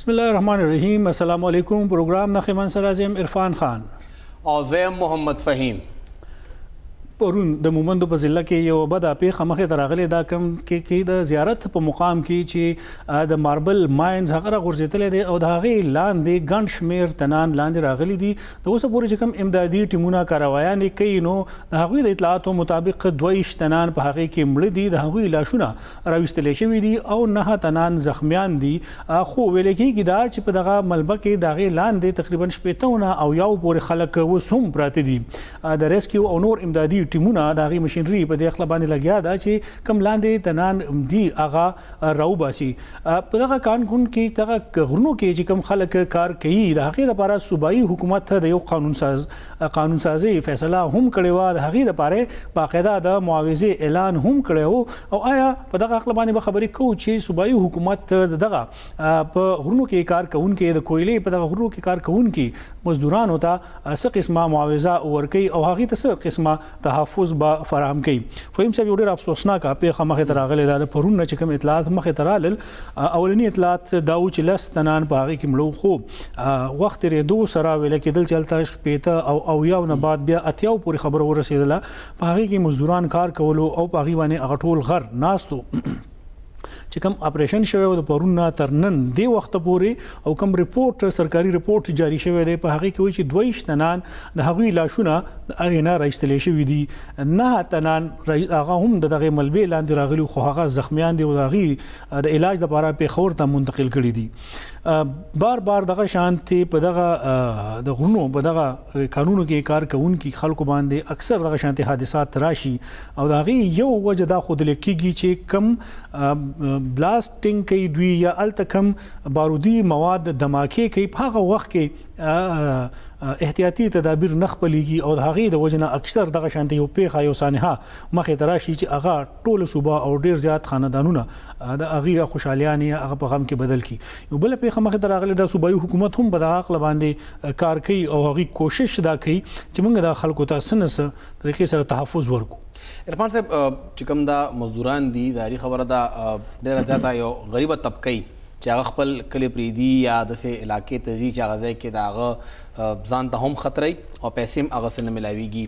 बिस्मिल्लाहिर्रहमानिर्रहीम। अस्सलाम वालेकुम। प्रोग्राम नखिमन सराज़िम इरफान खान और ज़ैम मोहम्मद फ़हीम। پرون د مومند په ضلع کې یو بد اپیخه مخې ته راغلی دا کم کې د زیارت په مقام کې چې د ماربل ماینز هغه غورځېدلی دی او د هغې لاندې ګڼ شمېر تنان لاندې راغلي دي. د اوسه پورې چې کوم امدادي ټیمونه کاروایانې کوي نو د هغوی د اطلاعاتو مطابق 22 تنان په هغې کې مړه دي، د هغوی لاشونه راویستلی شوي دي او 9 تنان زخمیان دي. خو ویل کېږي دا چې په دغه ملبه کې د هغې لاندې تقریبا 80 او یو پورې خلک اوس هم پراته دي. د ریسکیو او نور امدادي ټیمونه د هغې مشینري په دې خله باندې لګیا ده چې کم لاندې تنان دي هغه راوباسي. په دغه کانکون کې دغه غرونو کې چې کم خلک کار کوي د هغې دپاره صوبایي حکومت د یو قانون سازي فیصله هم کړې وه، د هغې دپاره باقاعده د معاوضې اعلان هم کړی و. او آیا په دغه خله باندې به خبرې کوو چې صوبایي حکومت دغه په غرونو کې کار کوونکي د کویلې په دغه غرونو کې کار کوونکي مزدورانو ته څه قسمه معاوضه ورکوي او هغې ته څه قسمه تحفظ به فراهم کوي. فهم صاحب یو ډېر افسوسناکه پیښه مخې ته راغلې ده. د پرون نه چې کوم اطلاعات مخې ته رالل اولني اطلاعات دا و چې 10 تنان په هغې کې مړه، خو وخت تېرېدو سره ویل کېدل چې هلته 80 او اویاو نه بعد بیا 80 پورې خبره ورسېدله. په هغې کې مزدوران کار کولو او په هغې باندې هغه ټول غر ناستو چې کوم اپریشن شوی و د پرون نه تر نن دې وخته پورې او کوم ریپورټ سرکاري ریپورټ جاری شوی دی په هغې کې وایي چې 22 تنان د هغوی لاشونه د هغې نه راایستلی شوي دي، 9 تنان هغه هم د دغې ملبې لاندې راغلي خو هغه زخمیان دي او د هغې د علاج دپاره پېښور ته منتقل کړي دي. بار بار دغه شانتي په دغه د غرونو په دغه قانونو کې کار کوونکي خلکو باندې اکثر دغه شانتي حادثات راشي او د هغې یو وجه دا ښودل کېږي چې کم بلاسټینګ کوي دوی یا هلته کم بارودي مواد دماکې کوي، په هغه وخت کې احتیاطي تدابیر نه خپلېږي او د هغې د وجې نه اکثر دغه شانتي یو پیښه یو سانحه مخې ته راشي چې هغه ټوله صوبه او ډېر زیات خاندانونه د هغې خوشحالیانې هغه په غم کې بدل کړي. یو بله پیښه مخې ته راغلې ده، صوبایي حکومت هم په دغه عقله باندې کار کوي او هغې کوشش دا کوي چې موږ د خلکو ته څه نه څه طریقې سره تحفظ ورکړو. عرفان صاحب چې کوم دا مزدوران دي ظاهري خبره ده ډېره زیاته یو غریبه طبقه چې هغه خپل کلی پرېږدي یا داسې علاقې ته ځي چې هغه ځای کې د هغه ځان ته هم خطرئ او پیسې هم هغسې نه میلاویږي.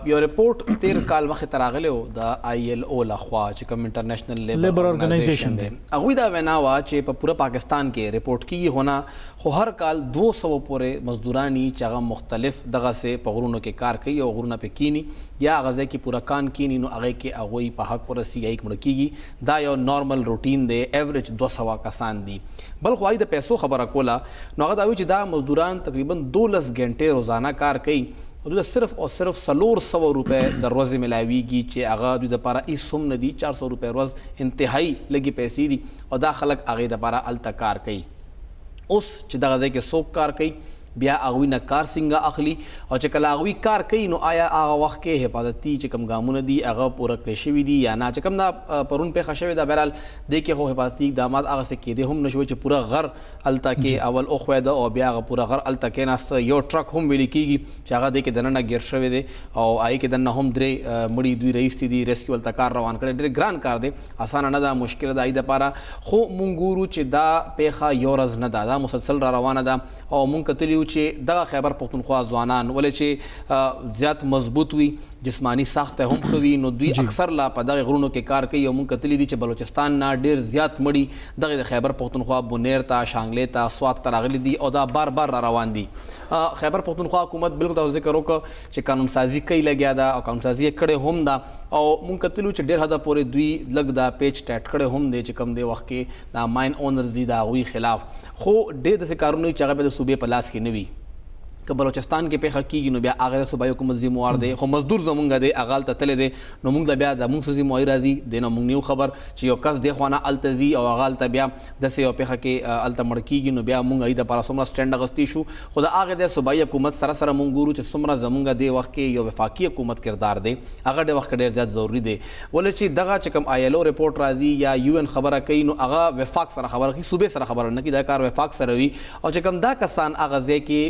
یو رپورټ 13 کال مخکې ته راغلی و د ILO لخوا چې کوم انټرنیشنل لیبر ارګنایزیشن دی، هغوی دا وینا وه چې په پوره پاکستان کې رپورټ کېږي خو نه، خو هر کال 200 پورې مزدوران یي چې هغه مختلف دغسې په غرونو کې کار کوي او غرونه پې کینی یا هغه ځای کې پوره کان کینی نو هغې کې هغوی په حق ورسي یا یې مړه کېږي. دا یو نارمل روټین دی، ایوریج 200 کسان دي. بل خو د پیسو خبره کوله نو هغه دا وایي چې دا مزدوران تقریبا 12 غنټې روزانه کار کوي او دوی صرف او صرف 400 روپۍ د ورځې میلاویږي چې هغه دوی دپاره هېڅ هم نه دي. 400 روپۍ ورځ انتهایي لږې پیسې دي او دا خلک هغې دپاره هلته کار کوي. اوس چې دغه ځای کې څوک کار کوي بیا هغوی نه کار څنګه اخلي او چې کله هغوی کار کوي نو آیا هغه وخت کې حفاظتي چې کوم ګامونه دي هغه پوره کړی شوي دي یا نه. چې کوم دا پرون پیښه شوې ده بهرحال دې کې خو حفاظتي اقدامات هغسې کېدی هم نه شوی چې پوره غر هلته کې اول وښویده او بیا هغه پوره غر هلته کېناسته. یو ټرک هم ویلې کېږي چې هغه دې کې دننه ګیر شوی دی او هغې کې دننه هم 3 مړي دوی رایستي دي، ریسکیو هلته کار روان کړی. ډېر ګران کار دی، اسانه نه ده، مشکله ده هغې دپاره. خو مونږ ګورو چې دا پیښه یو ورځ نه ده، دا مسلسل را روانه ده او مونږ کتلي وو چې دغه خیبر پښتونخوا ځوانان ولې چې زیات مضبوط وي، جسمانی ساخته هم ښه وي نو دوی اکثر لا په دغې غرونو کې کار کوي او مونږ کتلي دي چې بلوچستان نه ډېر زیات مړي دغې د خیبر پښتونخوا بونیر ته، شانګلې ته، سوات ته راغلي دي او دا بار بار را روان دي. خیبر پښتونخوا حکومت بالکل تاسو ذکر وکړه چې قانون سازي کوي لګیا ده او قانون سازي یې کړې هم ده او مونږ کتلو چې ډېر حده پورې دوی لږ دا پیچ ټیټ کړی هم دی چې کوم دی وخت کې دا ماین اونرز دي د هغوی خلاف. خو ډېر داسې کارونه چې هغه به د صوبې په لاس کې نه وي. که بلوچستان کې پیښه کېږي نو بیا هغه د صوبایي حکومت ذموار دی، خو مزدور زمونږ دی هغه هلته تللی دی نو مونږ ته بیا د مونږ څه ذمواري راځي دی نه مونږ نه یو خبر چې یو کس دې خوا نه هلته ځي او هغه هلته بیا داسې یو پیښه کې هلته مړ کېږي نو بیا مونږ هغې دپاره څومره سټینډ اخیستی شو. خو د هغې د صوبایي حکومت سره سره مونږ ګورو چې څومره زمونږ دې وخت کې یو وفاقي حکومت کردار دی هغه ډېر وخت کې ډېر زیات ضروري دی. ولې چې دغه چې کوم ILO رپورټ راځي یا UN خبره کوي نو هغه وفاق سره خبره کوي، صوبې سره خبره نه کوي، دا کار وفاق سره وي او چې کوم دا کسان هغه ځای کې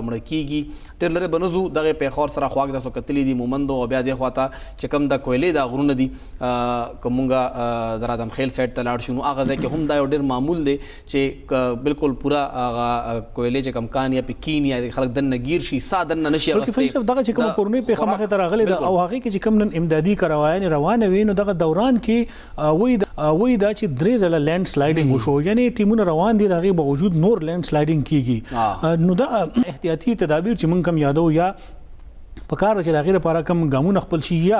مړه کیږي ډېر لرې به نه ځو دغه پیښور سره خواږه تاسو کتلي دي مومندو او بیا دې خواته چې کوم د کویلې دا غرونه دي که مونږ د رادم خیل سایډ ته لاړ شو نو هغه ځای کې هم دا یو ډېر معمول دی چې بالکل پوره هغه کویلې چې کم کان یا پکین یا خلک دننه ګیر شي سا دننه نشي اغوستی دغه چې کومه پرونی پیښه مخې ته راغلې ده او هغې کې چې کوم نن امدادي کاروایانې روانه وي نو دغه دوران کې وایي دا چې 3 ځله لینډ سلایډینګ وشو یعنې ټیمونه روان دي د هغې باوجود نور لینډ سلایډینګ کیږي نو دا احتیاطي تدابیر چې موږ کوم یادو یا په کار چې د هغې لپاره کوم ګامونه خپل شي یا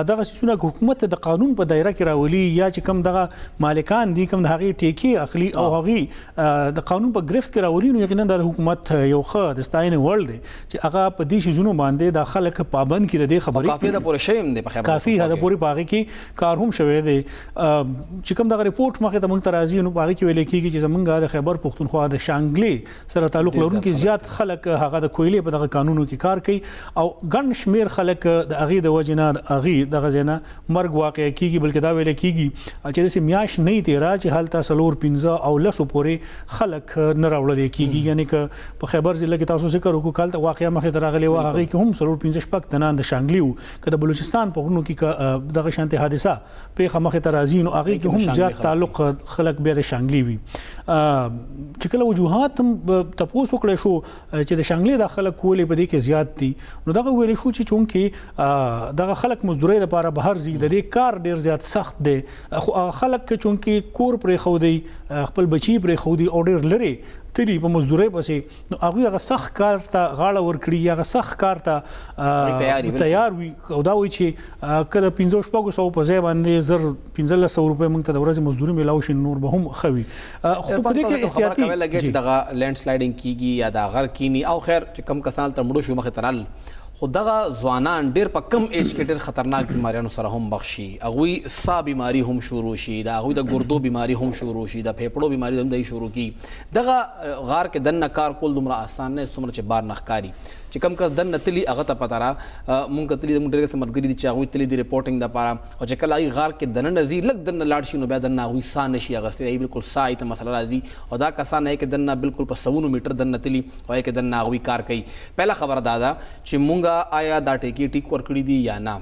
دغه څیزونه حکومت د قانون په دایره کې راولي یا چې کوم دغه مالکان دي کوم د هغې ټیکې اخلي او هغې د قانون په گرفت کې راولي نو یقینا د حکومت یو ښه د ستاینې وړ دی چې هغه په دې شیزونو باندې د خلک پابند کړي د دې خبرې کافي حده پورې شوی هم دی په خبره کافي حده پورې په هغې کې کار هم شوی دی چې کوم دغه ریپورټ مخې ته موږ ته راځي نو په هغې کې ویل کېږي چې زموږ د خیبر پښتونخوا د شانګلې سره تعلق لرونکي زیات خلک هغه د کویلې په دغه قانونو کې کار کوي او ګڼ شمېر خلک د هغې د وجې نه د هغې دغه ځای نه مرګ واقع کېږي بلکې دا ویل کېږي چې داسې میاشت نه تېره چې هلته 4 15 او 10 پورې خلک نه راوړلی کېږي یعنې که په خیبر ضلع کې تاسو ذکر وکړو که هلته واقعه مخې ته راغلې وه هغې کې هم 4 15 شپږ تنان د شانګلي وو که د بلوچستان په غرونو کې دغه شانتې حادثه پیښه مخې ته راځي نو هغې کې هم زیات تعلق خلک بیا د شانګلي وي چې کله وجوهات هم تپوس وکړی شو چې د شانګلي دا خلک ولې په دې کې زیات دي نو دغه ویلی شو چې چونکې دغه خلک مزدورۍ لپاره بهر ځي د دې کار ډېر زیات سخت دی خو هغه خلک چونکې کور پرېښودی خپل بچي پرېښودي او ډېر لرې تلي په مزدورۍ پسې نو هغوی هغه سخت کار ته غاړه ورکړي یا هغه سخت کار ته تیار وي او دا وایي چې که د 1500 په ځای باندې 1500 روپۍ موږ ته د ورځې مزدوري میلاو شي نور به هم ښه وي خو په دې کې احتیاطي خبره کوي لګي چې دغه لینډ سلایډینګ کیږي یا د غر کینی او خیر چې کم کسان تر مړو شو مخې ته رال خو دغه ځوانان ډېر په کم ایج کې ډېر خطرناک بیماریانو سره هم مخ شي هغوی سا بیماري هم شروع شي د هغوی د ګردو بیماري هم شروع شي د پھیپړو بیماري هم دی شروع کی دغه غار کې دننه کار کول دومره اسان نه څومره چې بار نه ښکاري چې کم کس دننه تلي هغه ته پته را مونږ کتلي زموږ ډېر ملګري دي چې هغوی تلي دي ریپورټینګ دپاره او چې کله هغوی غار کې دننه ځي لږ دننه لاړ شي نو بیا دننه هغوی ساه نه شي اخیستی بالکل ساه ته مسله راځي او دا کسان یې کې دننه بالکل په 100 میټر دننه تلي او یې کې دننه هغوی کار کوي پهله خبره دا ده چې مونږ آیا دا ټیکې ټیک ورکړي دي یا نه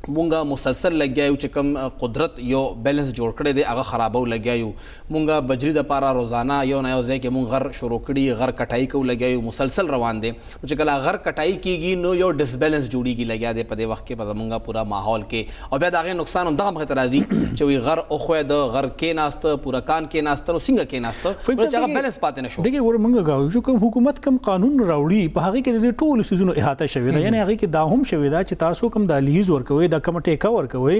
مونږه مسلسل لګیایو چې کوم قدرت یو بیلنس جوړ کړی دی هغه خرابو لګیایو مونږه بجری د پاره روزانه یو نه یو ځای کې مونږ غر شروع کړي غر کټای کو لګیایو مسلسل روان دي چې کله غر کټای کیږي نو یو ډسبیلنس جوړیږي لګیا دی په دې وخت کې په مونږه پورا ماحول کې او بیا دغه نقصان هم دغه مخ ته راځي چې وی غر او خو د غر کې ناست پورا کان کې ناست نو څنګه کې ناست چې هغه بیلنس پاتې نشو دغه ور مونږه غواړو چې کوم حکومت کوم قانون راوړي په هغه کې د ټولو سيزونو احاطه شوی دی یعنی هغه کې دا هم شوی دا چې تاسو کوم د لیز ورکوي د کوم ټیکا کوي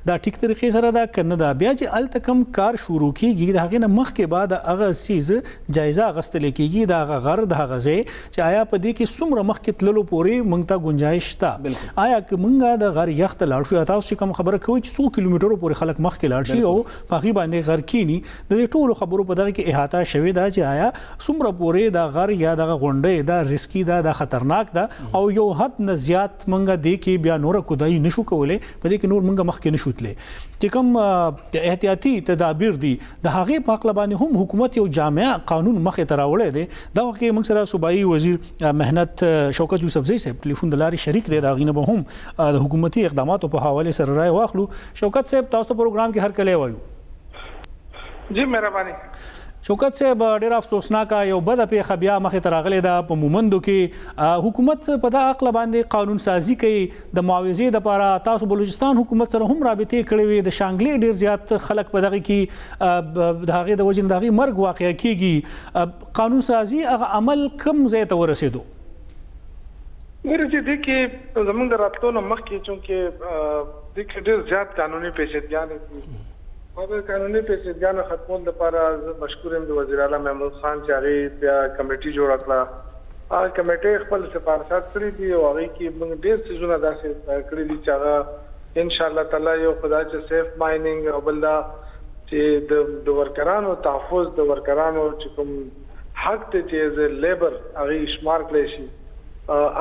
دا ټیک طریقې سره دا کنه دا بیا چې التکم کار شروع کیږي د هغه نه مخکې بعد هغه سیز جایزه غستل کیږي دا هغه د هغه ځای چې آیا په دې کې څومره مخکې تللو پورې مونږ ته گنجائش شته آیا که مونږه د غر یخت لاړ شو تاسو کوم خبره کوي چې 100 کیلومترو پورې خلک مخکې لاړ شي او په هغه باندې غر کینی د دې ټولو خبرو په دغه کې احاطه شوی دا چې آیا څومره پورې دا غر یا د غونډې دا ریسکی دا خطرناک دا او یو حد نه زیات مونږه دې کې بیا نور کودای نشو کولای په دې کې نور مونږه مخکې نشوتلې چې کوم احتیاطي تدابیر دي د هغې په هکله باندې هم حکومت یو جامع قانون مخې ته راوړی دی دا وخت کې موږ سره صوبایي وزیر مهنت شوکت یوسفزی صاحب ټلیفون د لارې شریک دی د هغې نه به هم د حکومتي اقداماتو په حوالې سره رای واخلو شوکت صاحب تاسو ته پروګرام کې هر کله وایو جی مهرباني شوکت صاحب ډېر افسوسناکه یو بده پیښه بیا مخې ته راغلې ده په مومندو کې حکومت په دغه عقله باندې قانون سازي کوي د معاوضې دپاره تاسو بلوچستان حکومت سره هم رابطې کړې وې د شانګلې ډېر زیات خلک په دغه کې د هغې د وجې نه د هغې مرګ واقع کېږي قانون سازي هغه عمل کوم ځای ته ورسېدو ګوره چې دې کې زموږ د راتلو نه مخکې چونکې دې کې ډېر زیات قانوني پیچیدګیانې دي هغه قانوني پیچیدګیانو ختمول لپاره مشکور یم د وزیر اعلی محمود خان چې هغې بیا کمیټي جوړه کړه هغه کمیټۍ خپل سفارشات کړي دي او هغې کې موږ ډېر څیزونه داسې کړي دي چې هغه انشاءالله تعالی یو خدا چې سیف مایننګ او بل دا چې د ورکرانو تحفظ د ورکرانو چې کوم حق ته چې د لیبر هغې شمار کړی شي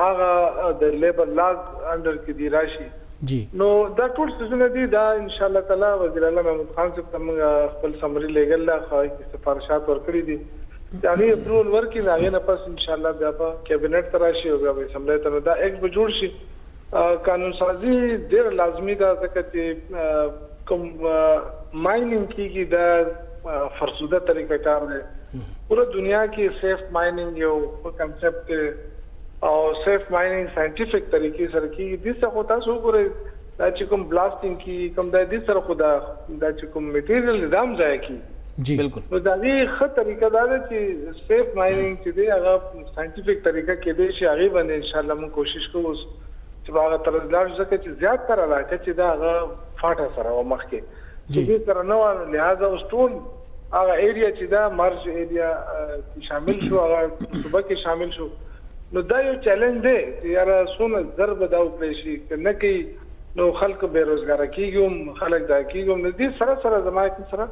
هغه د لیبر لاز انډر کې دی راشي جی نو دا ټول څیزونه دي دا ان شاء الله تعالی وزیر اعلی محمود خان صاحب ته موږ خپل سمري لیګل لا خو سفارشات ورکړي دي هغه اپروول ورکړي هغه نه پس ان شاء الله بیا په کابینټ ته راشي او بیا به اسمبلی ته دا ایک به جوړ شي. قانون سازي ډېر لازمي ده ځکه چې کوم مایننګ کیږي دا فرسوده طریقه کار دی. پوره دنیا کې سیف مایننګ یو کنسپټ او سیف مایننګ ساينټیفیک طریقې سره کیږي. د څه خو تاسو وګورئ دا چې کوم بلاسټینګ کی کوم د دې سره خو دا چې کوم میټیریل نظام ځای کی جی بالکل نو دا یې ښه طریقه دا ده چې سیف مایننګ چې دی هغه ساينټیفیک طریقه کې دی چې هغه باندې ان شاء الله موږ کوشش کوو چې هغه تر ځلار ځکه چې زیات تر علاقه چې دا هغه فاټه سره و مخکې چې دې سره نو لہذا اوس ټول هغه ایریا چې دا مرج ایریا شامل شو هغه صوبه کې شامل شو. نو دا یو چیلنج دی چې یاره څونه ضرب دا وکړي شي کنه کې نو خلک بیروزګار کیږي خلک دا کیږي نو دې سره سره زمایت سره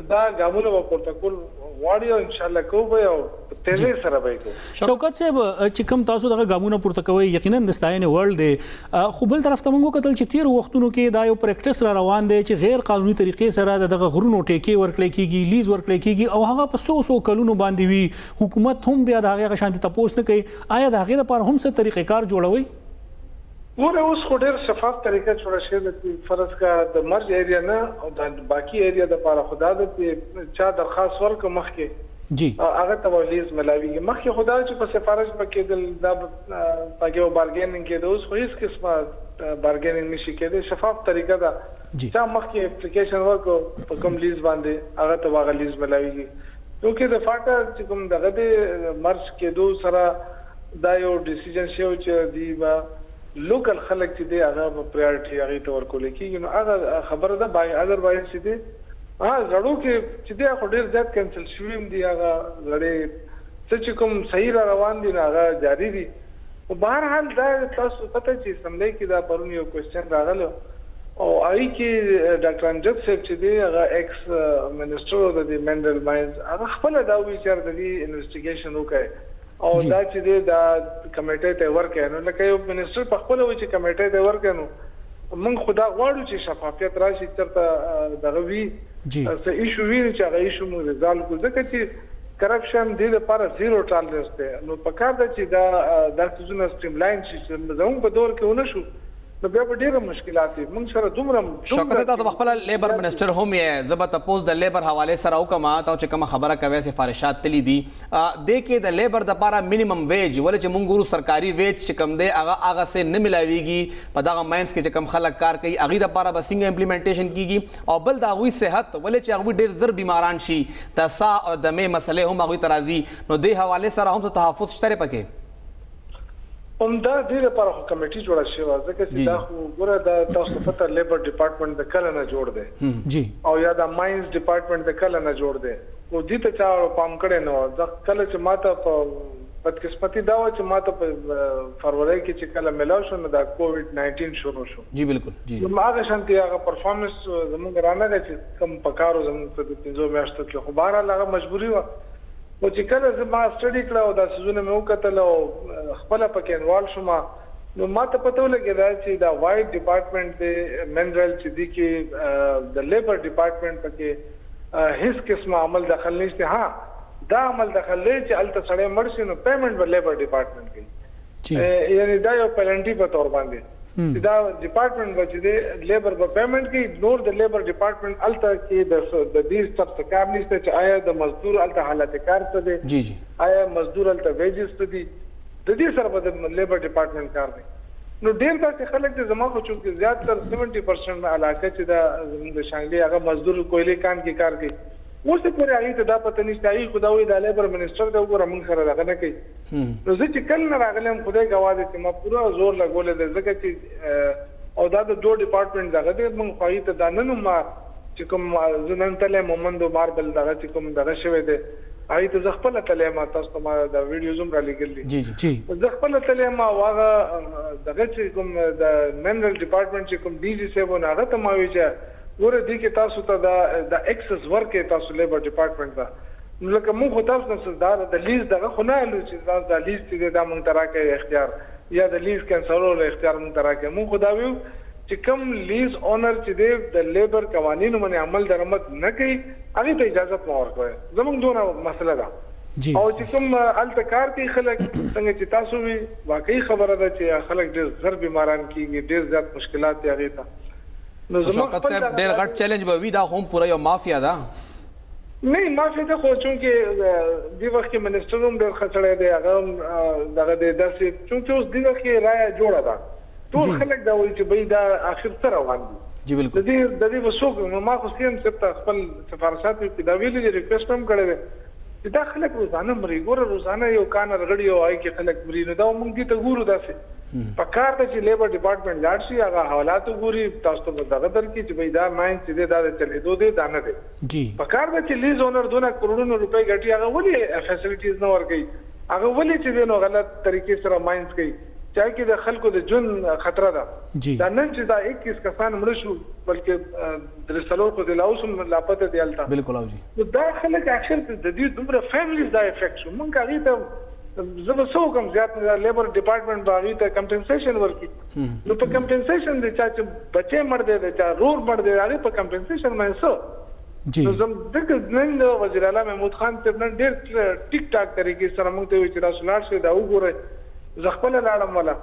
دا ګامونه په پروتوکول واړی او ان شاء الله کوو او تیزی سره به کوو. شوکت صاحب چې کوم تاسو دغه ګامونه پورته کوي یقینا د ستاینې ورلد دی خو بل طرف ته موږ کتل چې تیر وختونو کې دا یو پریکټس را روان دی چې غیر قانوني طریقې سره دغه غرونو ټیکې ورکړل کیږي لیز ورکړل کیږي او هغه په 100 کلونو باندې وي حکومت هم بیا د هغه شانتي تپوس نه کوي. آیا د هغه لپاره هم څه طریقې کار جوړوي؟ ور اوس خو ډېر شفاف طریقه جوړه شوې ده فرض کا د مرج ایریا نه او د باقی ایریا د لپاره خدا د چا درخواست ورک مخکې جی هغه تولیز ملاویږي مخکې خدا چې په سفارش پکې د دا پاګو بارګینینګ کې د اوس خو هیڅ قسمه بارګینینګ نشي کېدای. شفاف طریقه ده چې مخکې اپلیکیشن ورکو په کوم لیز باندې هغه ته واغ لیز ملاویږي. نو د فاټا چې کوم دغه د مرج کې دوه سره دا یو ډیسیژن شو چې دی لوکل خلک چې دی هغه په پرایورټي هغه ته ورکول کېږي. نو هغه خبره ده بای اذروایز چې دی زړو کې چې دی خو ډېر زیات کینسل شوی دی هغه لړې چې کوم صحیح روان دي هغه جاری دي. په بهر حال دا تاسو پته چې سملې کې دا پرون یو کوېسچن راغله او آی کې ډاکټر امجد صاحب چې دی هغه ایکس منسټر د منرل ماینز هغه خپل دا وی چې د انویسټیګیشن وکړي او دا چې دی دا کمیټې ته ورکړي. نو لکه یو منسټر په خپل وی چې کمیټې ته ورکړي نو موږ خدا غواړو چې شفافیت راشي ترته دغه وی څه ایشو وی چې هغه ایشو موږ ریزالو کړو ځکه چې کرپشن د لپاره زیرو ټالرنس دی. نو پکار ده چې دا د څه سټریم لاین شي چې زموږ په دور کې ونه شو نو بیا په ډیره مشکلات دي موږ سره دومره شوکت تاسو خپل لیبر منسٹر هم یې زبر تاسو د لیبر حواله سره وکما ته چې کوم خبره کوي سفارشات تلی دي د کې د لیبر د لپاره مینیمم ویج ولې چې موږ ګورو سرکاري ویج چې کم دی هغه سه نه ملاويږي په دغه ماینز کې چې کم خلک کار کوي هغه د لپاره بسنګ امپلیمنټیشن کیږي او بل دا غوي صحت ولې چې هغه ډیر زر بیماران شي د سا او د مې مسلې هم هغه ترازی نو د حواله سره هم تحفظ شته پکې دا د لپاره کمیټي جوړه شوې ځکه چې دا خو ګوره د تاسو پته لیبر ډپارټمنټ د کله نه جوړ دی جی او یا د ماینز ډپارټمنټ د کله نه جوړ دی او دې ته چا پام کړي نو د کله چې ماته په بدقسمتي دا و چې ماته په فروری کې چې کله ملاو شو نو دا کووډ 19 شروع شو. جی بالکل جی هغه شانتي هغه پرفارمنس زموږ رانه ده چې کم پکارو زموږ په 3 میاشتو کې خو بهر هغه مجبوري و او چې کله زما سټډي کړو دا سيزونه مې وکتل او خپل پکې انوال شوم نو ماته پته ولګی چې دا وایډ ډپارټمنټ دی منرل چې دی کې د لیبر ډپارټمنټ پکې هیڅ قسم عمل دخل نشته. ها دا عمل دخل لري چې الته سړی مرشي نو پیمنٹ به لیبر ډپارټمنټ کوي یعنی دا یو پلانټي په تور باندې دا ډپارټمنټ به چې لیبر په پیمنٹ کې نور د لیبر ډپارټمنټ الته کې د دې څه کار نشته چې آیا د مزدور الته حالت کار څه دي جی جی آیا مزدور الته ویجز څه دي د دې سره به د لیبر ډپارټمنټ کار دی. نو ډیر داسې خلک چې زما خو چې زیات تر 70% علاقه چې د شانګلي هغه مزدور کویلې کان کې کار کوي اوس پورې هغه ته دا پته نشته هغه خدای د لیبر منسټر دا وګوره موږ سره راغلی نه کوي. نو زه چې کله راغلم خدای گواه دي چې ما پورا زور لګولې ده ځکه چې او دا د دوه ډپارټمنټ دغه دې موږ خو ته دا نه نو ما چې کوم زنن تله مومندو ماربل دغه چې کوم دغه شوی دی هغه ته خپل تله ما تاسو ما دا ویډیو زوم را لګلې جی جی زه خپل تله ما واغه دغه چې کوم د منرل ډپارټمنټ چې کوم ډي جی سیبو نه هغه ته ما وی چې ور دي کې تاسو ته د ایکسس ورکې تاسو لیبر ډپارټمنټ دا نو لکه موږ تاسو نه صدر د لیز دغه خو نه لږ چې دا لیز چې دا مونږ تراکه اختیار یا د لیز کینسلولو اختیار مونږ تراکه مونږ خو دا ویو چې کوم لیز اونر چې د لیبر قوانینو باندې عمل درآمد نه کوي هغه ته اجازه مو ورکوي زموږ دونه مسله ده او چې کوم الته کار کوي خلک څنګه چې تاسو وی واقعي خبره ده چې خلک ډېر زر بیماران کیږي ډېر زیات مشکلات یې هغه ته نو شوکت صاحب ډېر غټ چیلنج به وي دا هم پوره یو مافیا ده نه مافیا ته خو چونکې دی وخت کې منسټر هم ډېر خسړې دی هغه دغه د داسې چونکې اوس دی وخت کې رائے جوړه ده ټول خلک دا وایي چې به دا اخر سره روان دي جی بالکل د دې وسوک ما خو سیم سپتا خپل سفارشات کې دا ویلي دي ریکوست هم کړی دی دا خلک روزانه مري ګوره روزانه یو کان رغړی او آی کې خلک مري نو دا موږ دې ته ګورو داسې پکار ته چې لیبر ډپارټمنټ لاړ شي هغه حوالات ګوري تاسو ته دغه در کې چې به دا ماین چې دا چلې دوه دا نه دي جی پکار ته چې لیز اونر 2 کروڑونو روپے ګټي هغه ولې فیسیلیټیز نه ورګي هغه ولې چې نو غلط طریقې سره ماینز کوي چاہے کہ خلکو د جون خطر ده دا نن چې دا 21 کسان مړ شو بلکې د رسالو په دلاوسم لاپته دی التا بالکل او جی دا خلک اکثر د دې دومره فیملیز دا افیکټ شو مونږ هغه ته زبر سو کم زیات لیبر ډپارټمنټ باغی ته کمپنسیشن ورکړي نو په کمپنسیشن د چا چې بچي مړ دي د چا رور مړ دي هغه په کمپنسیشن باندې سو جی نو زم دغه نن وزیر اعلی محمود خان ته نن ډېر ټیک ټاک طریقې سره موږ ته وی چې تاسو لاړ شئ دا وګورئ زخپل لاړم ولا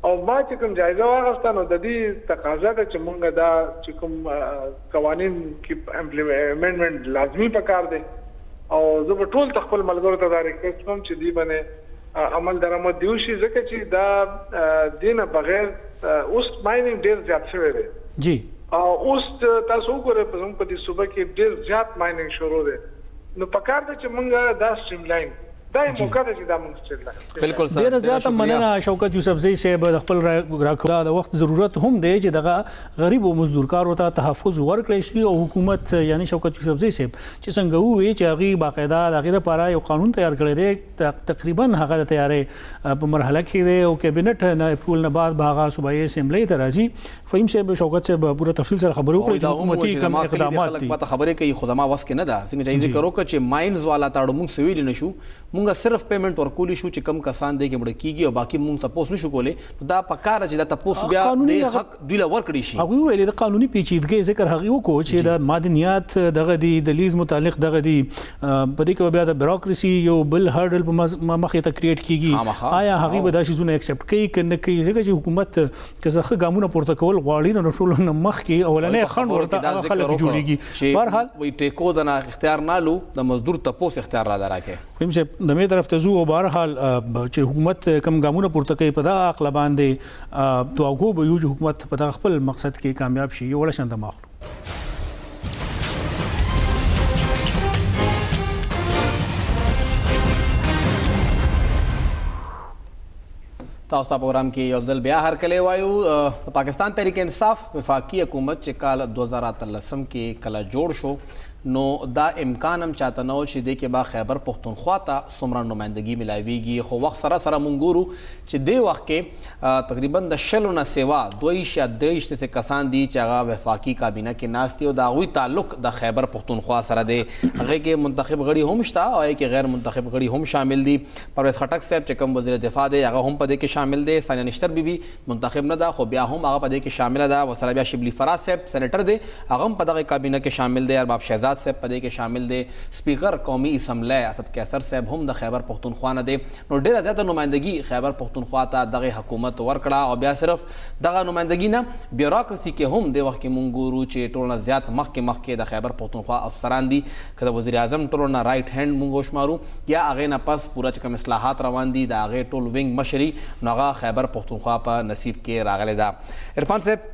او ما چې کوم جایزه واغستانو د دې تقاضا ده چې مونږ دا چې کوم قوانين کې امپلیمنټ لازمي پکار دي او زه په ټول خپل ملګرو ته دا ریکوست کوم چې دی باندې عمل درآمد دیو شي ځکه چې دا دینه بغیر اوس مایننګ ډیر زیات شوی دی جی او اوس تاسو وګورئ په دې صوبه کې ډیر زیات مایننګ شروع دی نو پکار ده چې مونږ دا سټریم لاین دا موقع ده چې دا موږ ستل بالکل سر ډیر زیات مننه شوکت یوسفزئی صاحب د خپل راکړه د وخت ضرورت هم دی چې دغه غریب او مزدورکارو ته تحفظ ورکړي شي او حکومت یعنی شوکت یوسفزئی صاحب چې څنګه وی چې هغه باقاعده دغه لپاره یو قانون تیار کړی دی تقریبا هغه د تیارې په مرحله کې دی او کابینټ نه اپروول نه بعد هغه صوبایي اسمبلی ته راځي فهیم صاحب شوکت صاحب پوره تفصیل سره خبرو کړی چې حکومتي کوم اقدامات دي پته خبره کوي خو زما واس کې نه ده څنګه چې ذکر وکړه چې ماینز والا تاړو موږ سویل نشو مونږ صرف پیمنٹ ورکولی شو چې کم کسان دی کې مړ کیږي او باقي مونږ تاسو نشو کولای دا پکاره چې دا تاسو بیا د حق دوی لا ورکړي شي هغه ویل د قانوني پیچیدګۍ ذکر هغه وکړو چې د معدنیات دغه د لیز متعلق دغه دی په دې کې بیا د بیروکراسي یو بل هرډل په مخې ته کریټ کیږي آیا هغه به دا شیزونه ایکسپټ کوي کنه کوي ځکه چې حکومت کزخه ګامونه پورته کول غواړي نو ټول مخ کې اولنې خند ورته خلک جوړيږي بهرحال وی ټیکو د اختیار نالو د مزدور تاسو اختیار را دراکه فهم چې د مې طرف ته زو او بهرحال چې حکومت کم ګامونه پورته کوي په دا عقل باندې دعاګو به یو حکومت په خپل مقصد کې کامیاب شي یو لشن د ماخلو تاسو پروګرام کې یو ځل بیا هر کله وایو پاکستان تحریک انصاف وفاقي حکومت چې کال 2013 کې کله جوړ شو نو دا امکان هم چاته نو چې د کې با خیبر پختونخوا ته څومره نمائندګي ملاويږي خو وخت سره سره مونږ ګورو چې د وخت کې تقریبا د شلو نه سیوا 2.23 څه کسان دي چې هغه وفاقي کابینه کې ناست دي او دا غوي تعلق د خیبر پختونخوا سره دی هغه کې منتخب غړي هم شته او کې غیر منتخب غړي هم شامل دي پرویز خټک صاحب چې کوم وزیر دفاع دی هغه هم په دې کې شامل دی ثانیه نشتر بیبي منتخب نه ده خو بیا هم هغه په دې کې شامل ده وسره بیا شبلی فراز صاحب سېنیټر دی هغه هم په دغه کابینه کې شامل دی ارباب شهزاد صاحب په دې کې شامل دي سپیکر قومي اسمبلی اسد کیسر صاحب هم د خیبر پختونخوا نه دي نو ډیره زیاته نمائندګي خیبر پختونخوا ته دغه حکومت ورکړه او بیا صرف دغه نمائندګي نه بیوروکراسي کې هم د وخت کې مونږ ګورو چې ټول نه زیات مخکې د خیبر پختونخوا افسران دي کله وزیر اعظم ټول نه رائټ هند مونږ شمارو یا هغه نه پس پورا چې کوم اصلاحات روان دي د هغه ټول وینګ مشري نو هغه خیبر پختونخوا په نصیب کې راغلی دا عرفان صاحب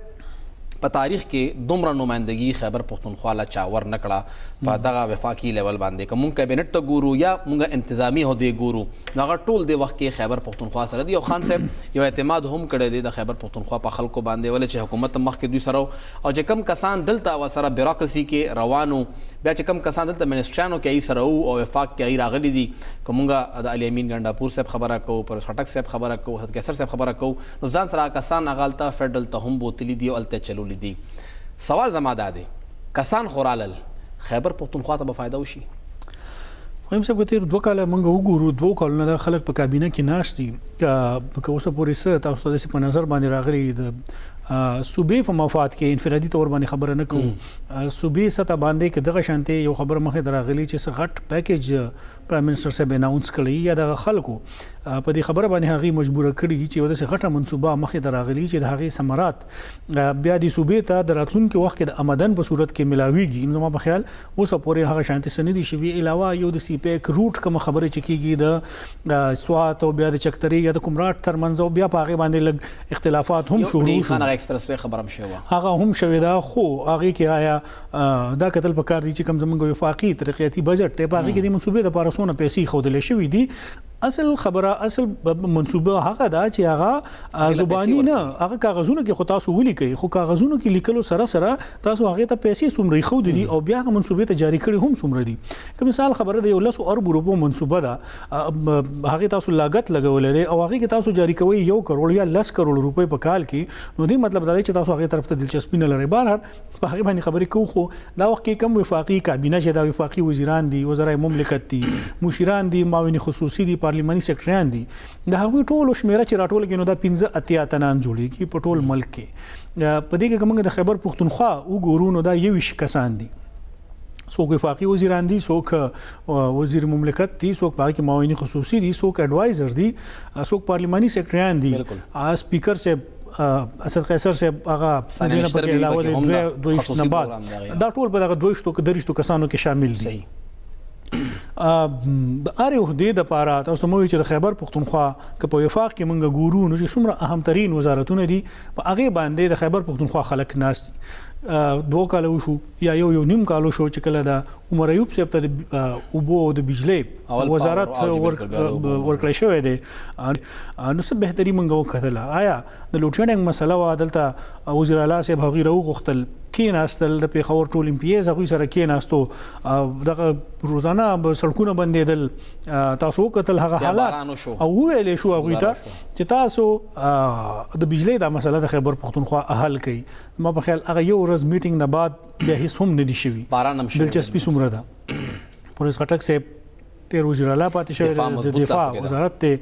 په تاریخ کې دومره نمائندګي خیبر پختونخوا لا چاور نکړه په دغه وفاقي لیول باندې کوم کابینټ ته ګورو یا مونږ انتظامی هدي ګورو هغه ټول د وخت کې خیبر پختونخوا سره دی او خان صاحب یو اعتماد هم کړی دی د خیبر پختونخوا په خلکو باندې ولې چې حکومت مخ کې دوی سره او چې کم کسان دلته وسره بیوروکراسي کې روانو بیا چې کم کسان دلته منسټرانو کې ای سره او وفاق کې ای راغلي دي کومګه د علي امین ګنڈاپور صاحب خبره کو پر خټک صاحب خبره کو حد کیسر صاحب خبره کو نو ځان سره کسان اغالتا فدرل ته هم بوتلی دی او الته چلو لیدي سوال زما دا دی کسان خورالل خیبر پختونخوا ته به فایده وشي ویم صاحب تیر 2 کاله مونږ وګورو 2 کالونه د خلک په کابینه کې ناشتي که اوسه پورې څه تاسو ته په نظر باندې راغلي د صوبې په مفاد کې انفرادي تور باندې خبره نه کوم صوبې سطح باندې کې دغه شانتي یو خبر مخه دراغلی چې څه غټ پیکیج پرایم منسٹر صاحب اناونس کړی یا د خلکو په دې خبره باندې هغه مجبور کړی چې یو د غټه منصوبه مخه دراغلی چې د هغه ثمرات بیا د صوبې ته د راتلونکو وخت کې د آمدن په صورت کې ملاويږي نو ما په خیال اوس پورې هغه شانتي سندي شوی علاوه یو د سی پیک روټ کوم خبره چې کیږي د سوات او بیا د چکتري یا د کومراټ ترمنځ او بیا په هغه باندې لګ اختلافات هم شروع شو خانه ایکسپریس وې خبرم شوه هغه هم شوی دا خو هغه کې آیا دا قتل پکار دي چې کم زمونږ وفاقي ترقیاتی بجټ ته په هغه کې د منصوبې د پارسونه پیسې خودلې شوې دي اصل خبره اصل منصوبه هغه دا چې هغه زبانی نه هغه کاغذونه کې خو تاسو ولیکئ خو کاغذونو کې لیکلو سره سره تاسو هغه ته پیسې سومري خو دي او بیا هغه منصوبه ته جاری کړي هم سومري دي کوم مثال خبره دی 1 ارب روپو منصوبه ده هغه تاسو لاګت لګولې او هغه کې تاسو جاری کوي 1 کروڑ یا 10 کروڑ روپے په کال کې نو دې مطلب دا چې تاسو هغه طرف ته دلچسپي نه لري بهر په هغه باندې خبرې کوو خو دا وخت کې کم وفاقي کابینه چې دا وفاقي وزیران دي وزرای مملکت دي مشیران دي معاون خصوصي دي پارلیماني سیکریټریان دي د هغوی ټولو شمیره چې راټول کینو دا 15 اتیا تنان جوړیږي په ټول ملک کې په دې کې کومه د خیبر پختونخوا وګورو نو دا 21 کسان دي څوک وفاقي وزیران دي څوک وزیر مملکت دي څوک باقي معاون خصوصي دي څوک اډوایزر دي څوک پارلیماني سیکریټریان دي سپیکر صاحب اسد قیصر صاحب هغه دینه په علاوه د دوه نمبر دا ټول په دغه 2 کسانو کې شامل دي اره عہدې د پاره تاسو مو چې خیبر پختونخوا که په وفاق کې مونږ ګورو نو چې څومره اهم ترين وزارتونه دي په هغه باندې د خیبر پختونخوا خلک ناس 2 کال وشو یا یو نیم کال شو چې کله دا عمر ایوب صاحب ته اوبو د بجلی وزارت ورکړی شوی دی نو څه بهتري مونږ وکړه آیا د لوټینګ مسله وا دلته وزیر اعلی صاحب هغه راو غختل کېناستل د پیښور ټول امپیز هغه سره کېناستو دغه روزانه سړکونه بندېدل تاسو قتل هغه حالات او ویلې شو هغه ته چې تاسو د بجلی د مسله د خیبر پختونخوا حل کړي ما په خیال هغه یو ورځ میټینګ نه بعد بیا هیڅ هم نه دي شوی دلچسپي څومره ده پولیس خټک صاحب تیر وزیر اعلی پاتې شوی د دفاع وزارت ته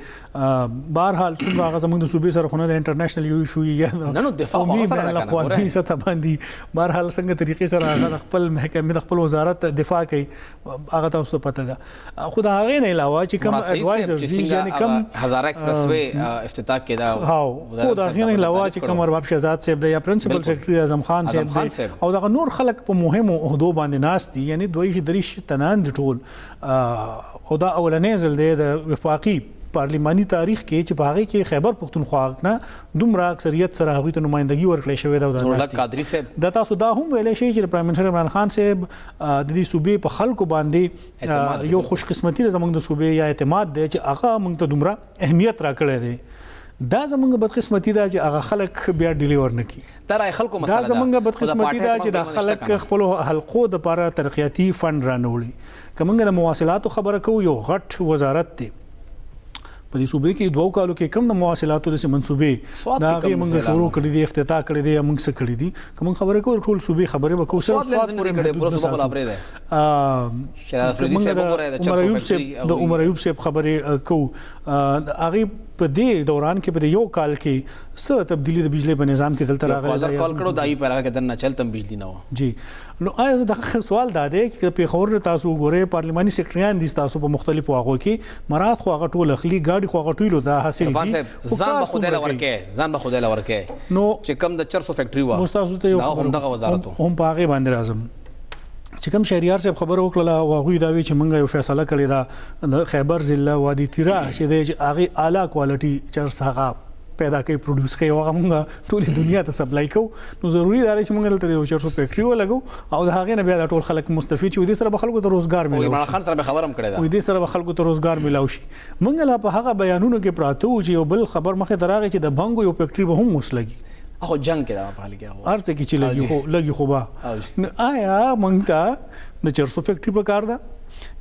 بهرحال څومره هغه زموږ د صوبې سره خونه د انټرنیشنل یو شو یا نه دفاع سره قوانین سره باندې بهرحال څنګه طریقې سره هغه خپل محکمې د خپل وزارت دفاع کوي هغه تاسو پته ده خو دا هغه نه علاوه چې کوم اډوایزرز دي یعنی کوم هزاره ایکسپریس وې افتتاح کېدا خو دا هغه نه علاوه چې کوم ارباب شهزاد صاحب یا پرنسپل سیکریټری اعظم خان صاحب او دا نور خلک په مهمو عہدو باندې ناس دي یعنی 2 تنان د ټول او دا اولنې ځل دی د وفاقي پارلیماني تاریخ کې چې په هغه کې خیبر پختونخوا نه دومره اکثریت سره هغوی ته نمائندګي ورکړل شوې ده دولت قادری صاحب د تاسو دا هم ویلې شي چې پرایم منسٹر عمران خان صاحب د دې صوبې په خلکو باندې یو خوش قسمتي زموږ د صوبې یا اعتماد دی چې هغه موږ ته دومره اهمیت راکړی دی دا زمونږ بدقسمتي ده چې هغه خلک بیا ډیلیور نه کی دا خلکو مسله دا زمونږ بدقسمتي ده چې د خلک خپل حلقو د لپاره ترقیاتي فند رانوړي کومه د مواصلاتو خبره کوو یو غټ وزارت دی په دې صوبې کې 2 کالو کې کم د مواصلاتو د منصوبې دا هغه موږ شروع کړی دی افتتاح کړی دی موږ څه کړی دي کوم خبره کوو ټول صوبې خبره وکړو سره سواد پورې کړی پروسه په لابرې ده شهزاد افریدي صاحب وګورئ د عمر ایوب صاحب خبره کوو هغه په دې دوران کې په یو کال کې څه تبدیلی د بجلی په نظام کې دلته راغلی کال کړو دای په هغه کې دنه چلتم بجلی نه و جی نو آیا دا سوال دا دی چې په خبر تاسو ګوره پارلیماني سیکریټریان دي تاسو په مختلفو هغه کې مراد خو هغه ټول اخلي گاډي خو هغه ټول دا حاصل دي ځان به خدای لورکه نو چې کم د 400 فیکټری و مستاسو ته یو همدغه وزارت هم په هغه باندې راځم چې کوم شهریار صاحب خبر وکړه او هغه دا وی چې موږ یو فیصله کړی دا د خیبر ضلع وادي تیرا چې د هغه اعلی کوالټي چرس هغه پیدا کوي پروډوس کوي هغه موږ ټولې دنیا ته سپلای کوو نو ضروری دی چې موږ دلته یو 400 فیکټری ولګو او د هغه نه بیا ټول خلک مستفید شي د سره خلکو ته روزګار ملي عمران خان سره خبرم کړی دا د سره خلکو ته روزګار ملاوي شي موږ لا په هغه بیانونو کې پراته و چې یو بل خبر مخه دراغه چې د بنګو یو فیکټری به هم مسلګي اخو جنگ کې دا په حال کې ارڅ کې چې لګي خو با آیا مونږ ته د 400 فیکټری په کار ده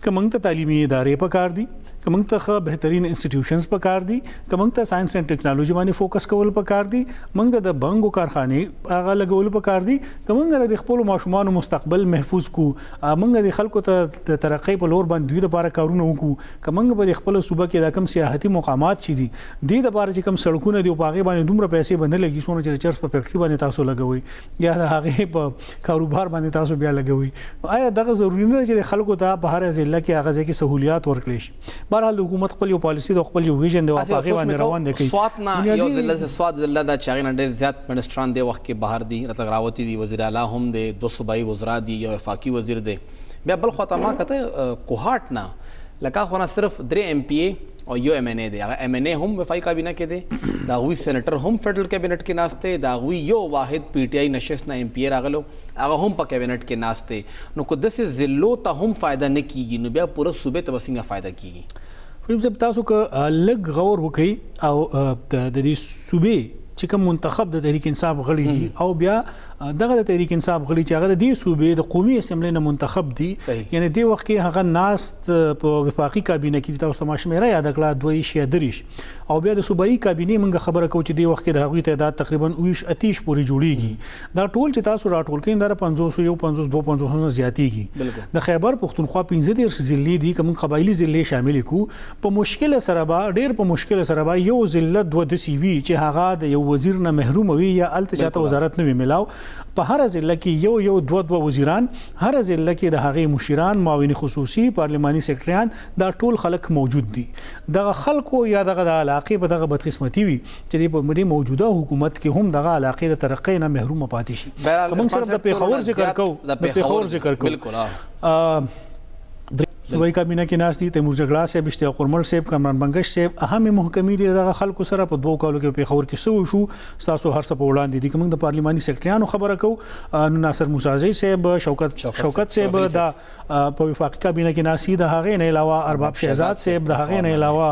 که مونږ ته تعلیمي ادارې په کار دي کومنګ ته بهترین انسټیټیوشنز پکار دي کومنګ ته ساينس اند ټیکنالوژي باندې فوکس کول پکار دي موږ د بنګو کارخانه هغه لګول پکار دي کومنګ د خپل ماشومان مستقبل محفوظ کو موږ د خلکو ته د ترقۍ په لور باندې دوی لپاره کارونه وکړو کومنګ په خپل صوبه کې د کم سیاحتي مقامات چي دي د لپاره چې کم سړکونه دی په هغه باندې دومره پیسې باندې لګي سونه چې چرس په فیکټري باندې تاسو لګوي یا د هغه په کاروبار باندې تاسو بیا لګوي آیا دغه ضروري نه چې خلکو ته په هر ضلع کې هغه ځکه سہولیات ورکړي شي بهرحال حکومت خپل یو پالیسی د خپل یو ویژن دی او هغه باندې روان دي کوي سوات نه یو ضلع سے سوات ضلع دا چاغین ډېر زیات منسټران دی وخت کې بهر دي رتګ راوتی دی وزیر اعلی هم دی دو صوبایي وزرا دي یو وفاقي وزیر دی بیا بل خو ته ما کته کوهاټ نه لکه خو نه صرف 3 ایم پی ای او یو ایم ان ای دی هغه ایم ان ای هم وفاقي کابینه کې دی دا غوي سېنیټر هم فدرل کابینټ کې ناشته دا غوي یو واحد پی ټی آی نشست نه ایم پی ای راغلو هغه هم په کابینټ کې ناشته نو کو دسه ضلعو ته هم فائدہ نه کیږي نو بیا پوره صوبې ته وسنګه فائدہ کیږي فهم زه تاسو که لګ غور وکي او د دې صوبې چې کوم منتخب د تحریک انصاف غړي او بیا دغه تحریک انصاف غړي چې هغه د صوبې د قومي اسمبلی نه منتخب دي یعنی د وخت کې هغه ناست په وفاقي کابینه کې تاسو ته ماشمېره یاد کړه 2 او بیا د صوبایي کابینه موږ خبره کوو چې د وخت کې د هغوی تعداد تقریبا 28 پورې جوړیږي دا ټول چې تاسو راټول کین دا 500 یو 500 250 زیاتیږي د خیبر پختونخوا 15 ضلع دي کوم قبایلی ضلع شامل کو په مشکل سره با ډېر په مشکل سره با یو ضلع 2 د سی وی چې هغه د یو وزیر نه محروم وي یا التجاته وزارت نه ملاو په هر ضلع کې یو 2 وزیران هر ضلع کې د هغه مشیران معاون خصوصي پارلماني سیکریټریان دا ټول خلک موجود دي دغه خلکو یا دغه د علاقې په دغه بدقسمتي وي چې په موجوده حکومت کې هم دغه علاقې د ترقۍ نه محروم پاتې شي کوم صرف د پیښور ذکر کو د پیښور ذکر کو بالکل صوبایي کابینه کې ناست دي تیمور جګړه صاحب اشتیاق قرمل صاحب کامران بنگش صاحب اهم محکمې دي دغه خلکو سره په 2 کالو کې پیښور کې سو شو تاسو هر څه په وړاندې دي کوم د پارلماني سیکریټریانو خبره کو نو ناصر موسازی صاحب شوکت صاحب دا په وفاقي کابینه کې ناست دي هغه نه علاوه ارباب شهزاد صاحب د هغه نه علاوه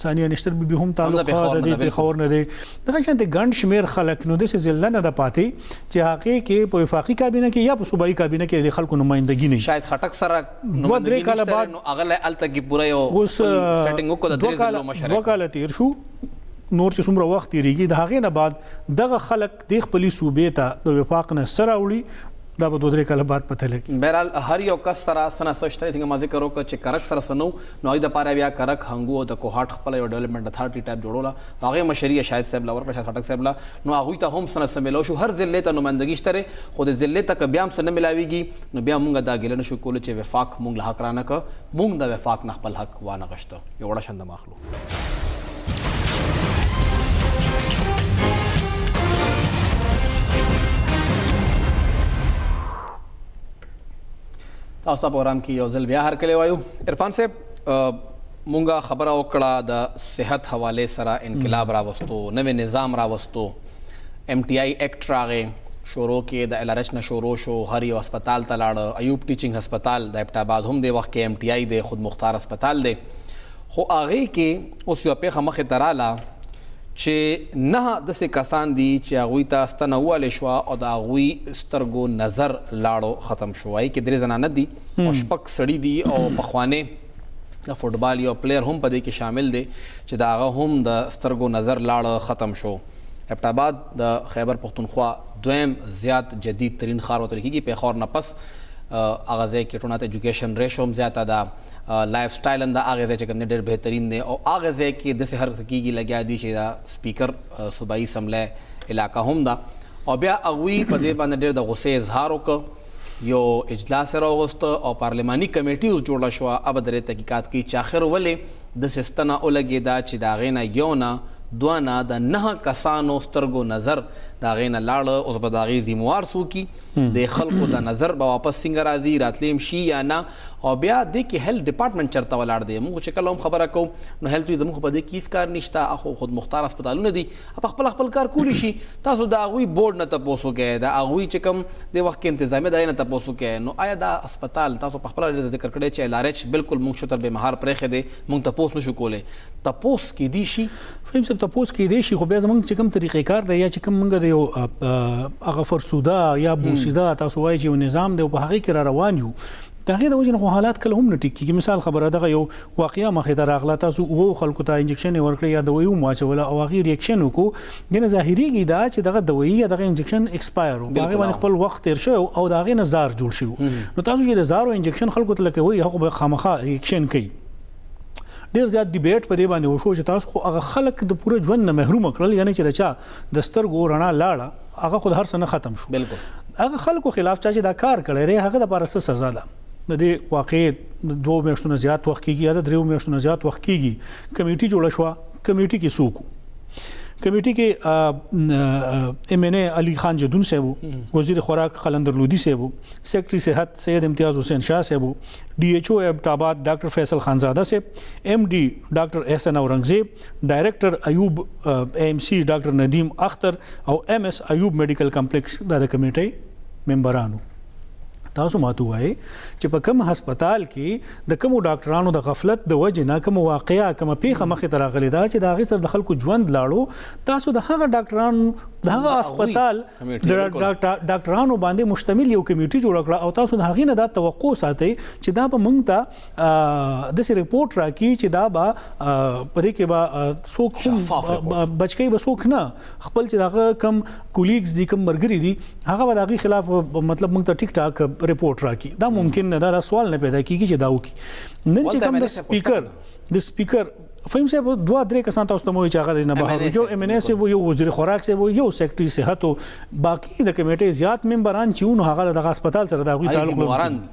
ثانیه نشتر بي هم تعلق د دې پیښور نه دي دغه شانت ګڼ شمیر خلک نو د ضلع نه د پاتې چې هغه کې په وفاقي کابینه کې یا په صوبایي کابینه کې د خلکو نمائندګي نه شاید خټک سره 2 کال بعد اغله التګي پورا یو سیټینګ کو د 2 کال تیر شو نور چې څومره وخت تیریږي د هغه نه بعد دغه خلک د خپل صوبې ته د وفاق نه سره وړي دا به 2 کال بعد پته لګي بهرحال هر یو کس سره سنا سوچته څنګه ما ذکر وکړ چې کرک سره سنو نو د پاره بیا کرک هنګو د کوهاټ خپل یو ډیولپمنٹ اتھارټي ټایپ جوړولا هغه مشریه شاید صاحب لور په خټک صاحب لا نو هغه ته هم سنا سملو شو هر ضلع ته نمائندګي شته خو د ضلع ته بیا هم سن ملاويږي نو بیا مونږ دا ګلنه شو کول چې وفاق مونږ له حق رانه ک مونږ د وفاق نه خپل حق وانه غشته یو وړه شند ماخلو تاسو په پروګرام کې یو ځل بیا هر کله وایو عرفان صاحب مونږه خبره وکړه د صحت حواله سره انقلاب راوستو نوې نظام راوستو ایم ټي آی ایکټ راغې شروع کې د ال ار ایچ نه شروع شو هر یو هسپتال ته لاړ ایوب ټیچینګ هسپتال د ابټاباد هم د وخت کې ایم ټي آی د خود مختار هسپتال دی خو هغه کې اوس یو پیښه مخې تراله چې نه داسې کسان دي چې هغوی ته ستنه ووهلې شوه او د هغوی سترګو نظر لاړو ختم شو هغې کې 3 زنانه دي او 6 سړي دي او پخوانې د فوټبال یو پلیر هم په دې کې شامل دی چې د هغه هم د سترګو نظر لاړه ختم شو ابټاباد د خیبر پختونخوا دویم زیات جدید ترین ښار ورته کېږي پیښور نه پس هغه ځای کې ټولنه ته ایجوکیشن ریشو هم زیاته ده لایف سټایل هم د هغه ځای چې کوم ډېر بهترین دی او هغه ځای کې داسې هر څه کېږي لګیا دي چې دا سپیکر صوبایي اسمبلی علاقه هم ده او بیا هغوی په دې باندې ډېر د غصې اظهار وکړ یو اجلاس راوغوسته او پارلماني کمیټي اوس جوړه شوه اب درې تحقیقات کوي چې آخر ولې داسې ستنه ولګېده چې د هغې نه یو نه 2 نه د 9 کسانو سترګو نظر د هغې نه لاړه اوس به د هغې ذموار څوک د خلکو د نظر به واپس څنګه راځي راتلیم شي یا نه او بیا دې کې هیلث ډپارټمنټ چېرته ولاړ دی موږ چې کله هم خبره کوو نو هیلث وي زموږ په دې کې هېڅ کار نشته خو خود مختار هسپتالونه دي په خپل کار کولی شي تاسو د هغوی بورډ نه تپوس وکړئ د هغوی چې کوم د وخت کې انتظامیه د هغې نه تپوس وکړئ نو آیا دا هسپتال تاسو په خپله ذکر کړی چې ال ار ایچ بالکل موږ شو تر بېمهار پرېښی دی موږ تپوس نشو کولی تپوس کیدی شي فهم صاحب تپوس کیدی شي خو بیا زموږ چې کوم طریقې کار دی یا چې کوم موږ د یو هغه فرسوده یا بوسیده تاسو وایئ چې یو نظام دی او په هغې کې را روان یو د هغې د وجې نه خو حالات کله هم نه ټیک کېږي. مثال خبره دغه یو واقعه مخې ته راغله، تاسو اوو خلکو ته انجکشن یې ورکړی یا دوایي هم واچوله او هغې ریاکشن وکړو، دې نه ظاهرېږي دا چې دغه دوایي یا دغه انجکشن ایکسپایر و، په هغې باندې خپل وخت تېر شوی او د هغې نه زار جوړ شوي. نو تاسو چې د زارو انجکشن خلکو ته لکه وایي هغه به خامخا ریاکشن کوي. ډیر زیات ډیبیټ په دې باندې وشو چې تاسو خو هغه خلک د پوره ژوند نه محروم کړل، یعنی چې رچا د سترګو رڼا لاړه هغه خود هر څه نه ختم شو. بالکل هغه خلکو خلاف چې دا کار کړی دی هغه د لپاره څه سزا ده؟ د دې واقعې 2 میاشتو نه زیات وخت کېږي یا د 3 میاشتو نه زیات وخت کېږي. کمیټي جوړه شوه. کمیټي کې څوک؟ کمیټي کې MNA علي خان جدون صاحب، وزیر خوراک قلندر لودي صاحب، سیکرٹری صحت سید امتیاز حسین شاہ صاحب، DHO ایبټآباد ډاکټر فیصل خانزاده صاحب، MD ډاکټر احسن اورنګزیب، ډایریکټر ایوب AMC ډاکټر ندیم اختر او MS ایوب میډیکل کمپلیکس د کمیټې ممبرانو. تاسو ماته وایي چې په کوم هسپتال کې د کوم ډاکټرانو د غفلت د وجې نه کوم واقعیا کوم پیښه مخې ته راغلې ده چې د هغې سره د خلکو ژوند لاړو، تاسو د هغه ډاکټرانو د هغه هسپتال ډاکټرانو باندې مشتمل یو کمیټي جوړه کړه او تاسو د هغې نه دا توقع ساتئ چې دا به موږ ته داسې ریپورټ راکړي چې دا به په دې کې به څوک بچکی به څوک نه خپل چې دغه کم کولیګز دي کم مرګري دي هغه به د هغې خلاف مطلب موږ ته ټیک ټاک ریپورټ راکړي. دا ممکن نه دا سوال نه پیدا کیږي چې دا وکړي. نن چې کوم د سپیکر فهم صاحب 2-3 کسان تاسو ته مو چې هغه نه بهر یو MNA صاحب یو وزیر خوراک صاحب یو سیکرټری صحت او باقي د کمیټې زیات ممبران چې نو هغه د هسپتال سره د غوي تعلق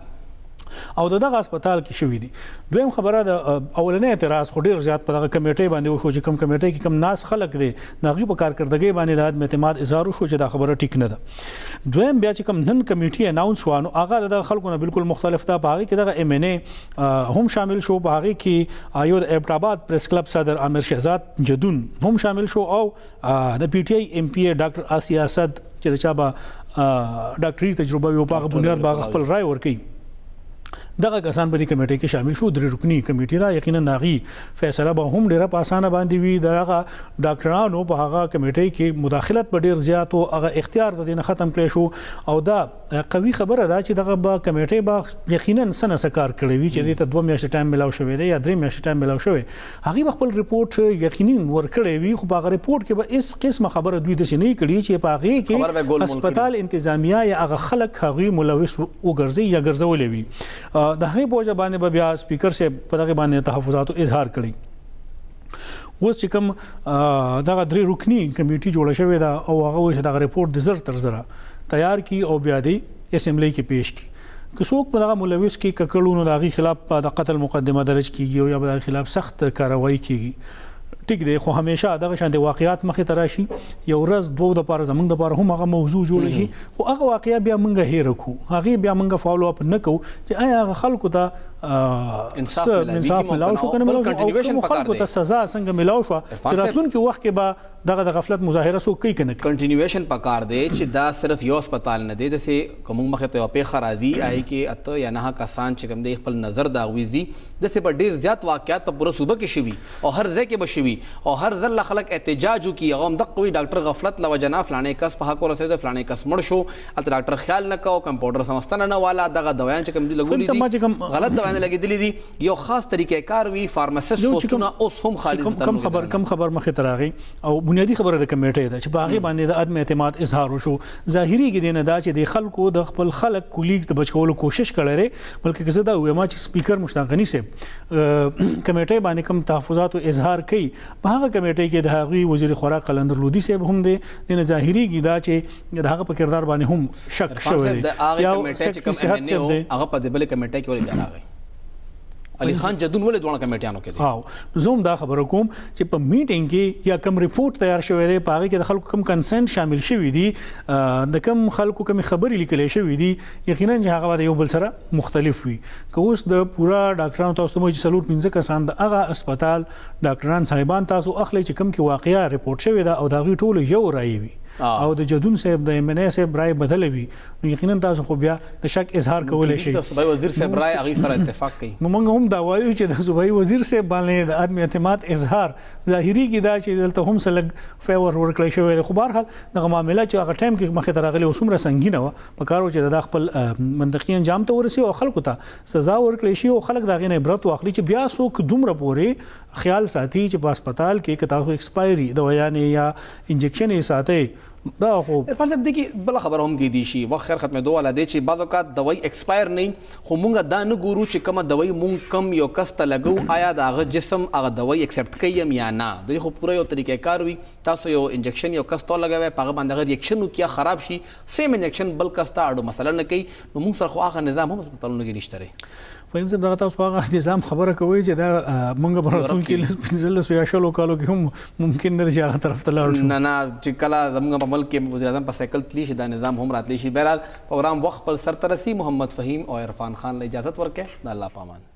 او دغه هسپتال کې شوې دي. دویم خبره د اولنې اعتراض خو ډیر زیات په دغه کمیټې باندې وشو چې کوم کمیټې کې کوم ناس خلک دي ناغي په کارکردګۍ باندې د عدم اعتماد اظهار وشو چې دا خبره ټیک نه ده. دویم بیا چې کوم نن کمیټې اناونس وانه هغه د خلکو نه بالکل مختلف ده. په هغه کې دغه MNA هم شامل شو، په هغه کې ایو د ایبټآباد پریس کلب صدر عامر شهزاد جدون هم شامل شو او د PTI MPA ډاکټر آسیا اسد چې چا به ډاکټري تجربه یو په بنیاد باغ خپل رائے ورکړي. دغه کسان په دې کمیټې کې شامل شو. 3 رکنی کمیټې دا یقینا ناغي فیصله به هم ډیره په اسانه باندې وي. دغه ډاکټرانو په هغه کمیټې کې مداخلت به ډیر زیات او هغه اختیار د دې ختم کړی شو او دا قوي خبره ده چې دغه به کمیټې به یقینا سن سکار کړی وي چې د 2 میاشتې ټایم ملاو شوی دی یا 3 میاشتې ټایم ملاو شوی. هغه خپل ریپورت یقینا ورکړی وي خو په هغه ریپورت کې به اس قسمه خبره دوی د سینې کړي چې په هغه کې هسپتال انتظامیه یا هغه خلک هغه ملوث وګرځي یا ګرځولې وي. د هغې په وجه باندې به بیا سپیکر صاحب په دغې باندې تحفظاتو اظهار کړی. اوس چې کوم دغه 3 رکنی کمیټي جوړه شوې ده او هغه وایي چې دغه ریپورټ د زر تر زره تیار کړي او بیا د اسمبلی کې پیش کړي. که څوک په دغه ملوث کې ککړونو د هغې خلاف د قتل مقدمه درج کیږي او یا به د هغې خلاف سخت کاروایی کیږي. ټیک دی خو همیشه دغه شان د واقعیات مخې ته راشي یو ورځ 2 د لپاره زمونږ د لپاره هم هغه موضوع جوړ شي خو هغه واقعیا بیا موږ هیر کو هغه بیا موږ فالو اپ نه کو چې آیا هغه خلکو ته انصاف ملاو شو کنه ملاو شو خلکو ته سزا څنګه ملاو شو چې راتلونکي وخت کې به دغه د غفلت مظاهره سو کوي کنه کنټینیویشن پکار دی چې دا صرف یو هسپتال نه دی د سه کوم مخه ته په خرازي آی کې اته یا نه کسان چې کوم دی خپل نظر دا ویزي د سه په ډیر زیات واقعیات په پوره صوبه کې شوي او هر ځای کې بشوي او هر ځل خلک احتجاج کوي غوم د قوي ډاکټر غفلت لا وجنا فلانه کس په حق ورسېد فلانه کس مړ شو ال ډاکټر خیال نه کو کمپاوډر سمستنه نه والا دغه دوايان چې کوم دی لګولې دي غلط دوايان لګېدلې دي یو خاص طریقې کار وی فارماسیست پوسټونه اوس هم خالد کم خبر مخې تراغي او بنیادی خبره د کمیټې ده چې باغې باندې د عدم اعتماد اظهار وشو. ظاهري کې نه دا چې د خلکو د خپل خلک کولیګ د بچولو کوشش کړي بلکې که زه دا وایم چې سپیکر مشتاق غنی صاحب کمیټې باندې کوم تحفظات او اظهار کوي په هغه کمیټې کې د هغوی وزیر خوراک قلندر لودي صاحب هم دی د ظاهري کې دا چې د هغه په کردار باندې هم شک شوی دی یا هغه په دې بل کمیټې کې ولې راغی علي خان جدون ولې دوه کمیټیانو کې دي. ها زوم دا خبره کوم چې په میټینګ کې یا کوم ریپورت تیار شوی دی په هغه کې د خلکو کوم کنسنت شامل شوی دی د کوم خلکو کوم خبرې لیکلې شوی دی یقینا چې هغه د یو بل سره مختلف وي. که اوس د پورا ډاکټرانو تاسو ته چې سلوټ 15 کسان د هغه هسپتال ډاکټران صاحبان تاسو اخلي چې کوم کې واقعیا ریپورت شوی دا او دا غي ټول یو رائے وي او د جدون صاحب د ایم ان ای صاحب رائے بدل وي نو یقینا تاسو خو بیا د شک اظهار کولای شئ. صوبایي وزیر صاحب رائے هغه سره اتفاق کوي. نو موږ هم دا وایو چې د صوبایي وزیر صاحب باندې د عدم اعتماد اظهار ظاهري کې دا چې دلته هم سلګ فیور ورکړی شوی دی. خو بهرحال دغه معامله چې هغه ټایم کې مخې ته راغلی اوس هم سنګینه وه په کار و چې د خپل منطقي انجام ته ورسي او خلکو ته سزا ورکړی شي او خلک د هغې نه عبرت واخلي چې بیا څوک دومره پورې خیال ساتي چې په هسپتال کې که تاسو ایکسپایري دوايانې یا انجکشن یې ساتئ دا خو عرفان صاحب دی کې بله خبره هم کېدی شي وخت خیر ختمېدو والا دی چې بعض اوقات دوايي ایکسپایر نه خو مونږ دا نه ګورو چې کومه دوايي مونږ کم یو کس ته لګو آیا د هغه جسم هغه دوايي اکسپټ کوي یا نه. د دې خو پوره یو طریقې کار وي تاسو یو انجکشن یو کس ته لګوئ په هغه باندې هغه ریاکشن وکړي خراب شي سیم انجکشن بل کس ته اړو مسله نه کوي نو مونږ سره خو هغه نظام هم هسپتالونو کې نشته دی. فهم صاحب دغه تاسو هغه نظام خبره کوي چې دا مونږ په راتلونکي کې یا شلو کالو کې هم ممکن نه چې هغه طرف ته لاړ شو. نه چې کله زموږ په ملک کې وزیر اعظم په سایکل تلی شي دا نظام هم راتلی شي. بهرحال پروګرام وخت پر سر ته رسي. محمد فهیم او عرفان خان له اجازت ورکړه. د الله پامان.